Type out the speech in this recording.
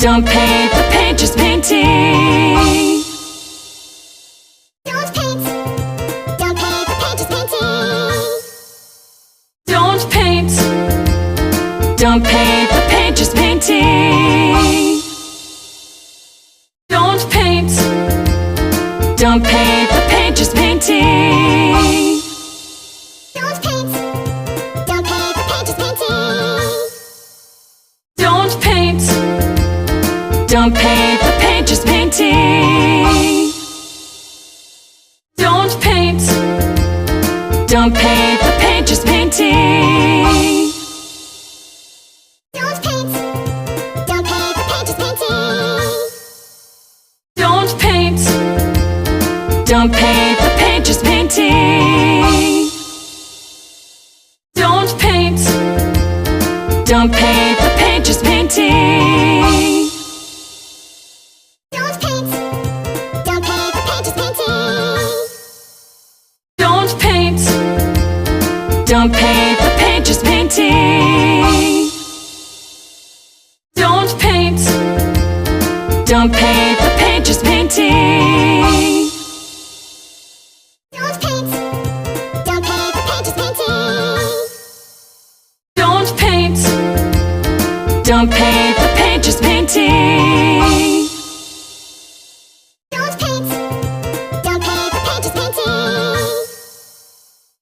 Don't paint the pages painting. Don't paint the pages painting. Don't paint the pages painting. Don't paint the pages painting. Don't paint the pages painting. Don't paint the pages painting. Don't paint the pages painting. Don't paint the pages painting. Don't paint the pages painting. Don't paint the pages painting. Don't paint the pages painting. Don't paint the pages painting. Don't paint the pages painting. Don't paint the pages painting. Don't paint the